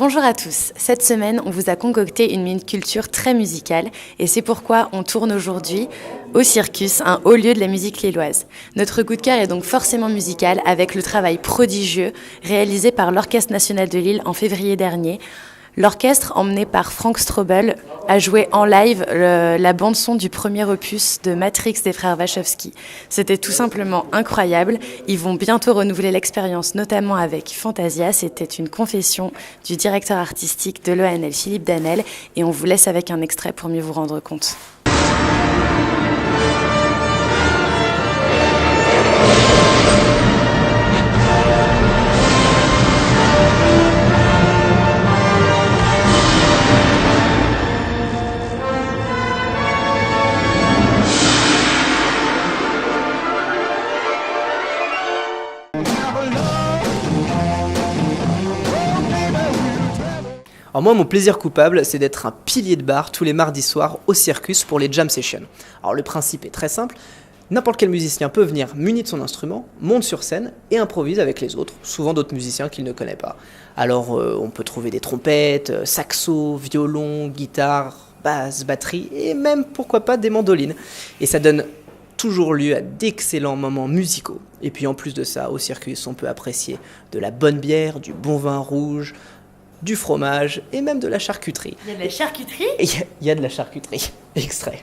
Bonjour à tous, cette semaine on vous a concocté une minute culture très musicale et c'est pourquoi on tourne aujourd'hui au Circus, un haut lieu de la musique lilloise. Notre coup de cœur est donc forcément musical avec le travail prodigieux réalisé par l'Orchestre national de Lille en février dernier. L'orchestre, emmené par Frank Strobel, a joué en live la bande-son du premier opus de Matrix des frères Wachowski. C'était tout simplement incroyable. Ils vont bientôt renouveler l'expérience, notamment avec Fantasia. C'était une confession du directeur artistique de l'ONL, Philippe Danel. Et on vous laisse avec un extrait pour mieux vous rendre compte. Alors moi, mon plaisir coupable, c'est d'être un pilier de bar tous les mardis soirs au Circus pour les jam sessions. Alors le principe est très simple, n'importe quel musicien peut venir muni de son instrument, monte sur scène et improvise avec les autres, souvent d'autres musiciens qu'il ne connaît pas. Alors on peut trouver des trompettes, saxo, violon, guitare, basse, batterie et même, pourquoi pas, des mandolines. Et ça donne toujours lieu à d'excellents moments musicaux. Et puis en plus de ça, au Circus, on peut apprécier de la bonne bière, du bon vin rouge, du fromage et même de la charcuterie. Il y a de la charcuterie ? Il y a de la charcuterie. Extrait.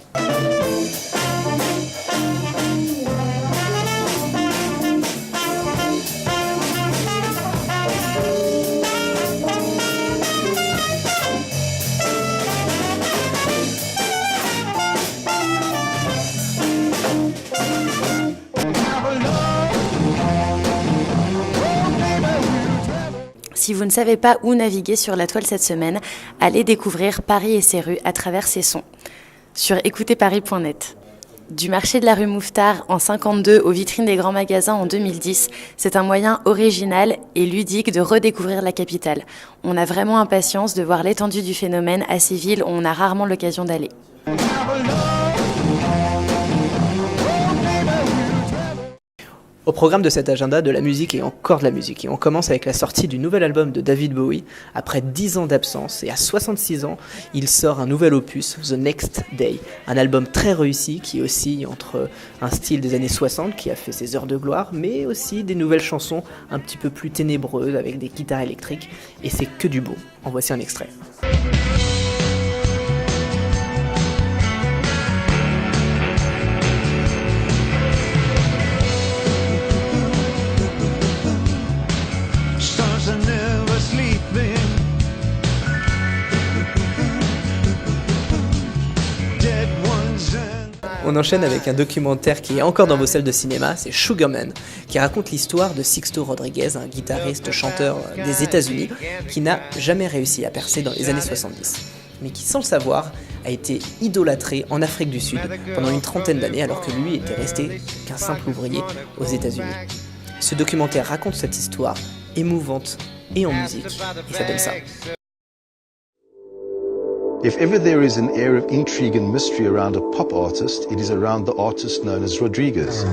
Si vous ne savez pas où naviguer sur la toile cette semaine, allez découvrir Paris et ses rues à travers ses sons. Sur écoutezparis.net. Du marché de la rue Mouffetard en 52 aux vitrines des grands magasins en 2010, c'est un moyen original et ludique de redécouvrir la capitale. On a vraiment impatience de voir l'étendue du phénomène à ces villes où on a rarement l'occasion d'aller. Au programme de cet agenda, de la musique et encore de la musique. Et on commence avec la sortie du nouvel album de David Bowie. Après 10 ans d'absence et à 66 ans, il sort un nouvel opus, The Next Day. Un album très réussi qui oscille entre un style des années 60 qui a fait ses heures de gloire, mais aussi des nouvelles chansons un petit peu plus ténébreuses avec des guitares électriques. Et c'est que du beau. En voici un extrait. On enchaîne avec un documentaire qui est encore dans vos salles de cinéma, c'est Sugar Man, qui raconte l'histoire de Sixto Rodriguez, un guitariste-chanteur des États-Unis, qui n'a jamais réussi à percer dans les années 70, mais qui, sans le savoir, a été idolâtré en Afrique du Sud pendant une trentaine d'années, alors que lui était resté qu'un simple ouvrier aux États-Unis. Ce documentaire raconte cette histoire émouvante et en musique, et ça donne ça. If ever there is an air of intrigue and mystery around a pop artist, it is around the artist known as Rodriguez.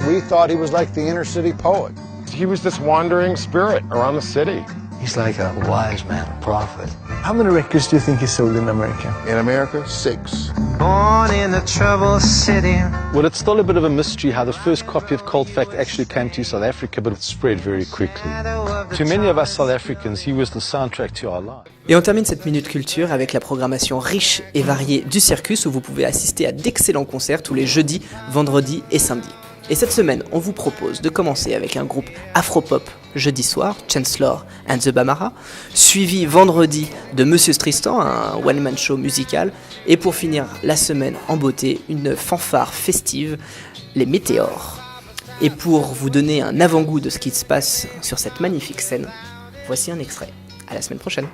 We thought he was like the inner city poet. He was this wandering spirit around the city. He's like a wise man, a prophet. How many records do you think he sold in America? In America, 6. Born in a troubled city. Well, it's still a bit of a mystery how the first copy of Cold Fact actually came to South Africa, but it spread very quickly. To many of us South Africans, he was the soundtrack to our lives. Et on termine cette Minute Culture avec la programmation riche et variée du Circus où vous pouvez assister à d'excellents concerts tous les jeudis, vendredis et samedis. Et cette semaine, on vous propose de commencer avec un groupe afro-pop jeudi soir, Chancellor and the Bamara, suivi vendredi de Monsieur Tristan, un one-man show musical, et pour finir la semaine en beauté, une fanfare festive, les Météores. Et pour vous donner un avant-goût de ce qui se passe sur cette magnifique scène, voici un extrait. À la semaine prochaine.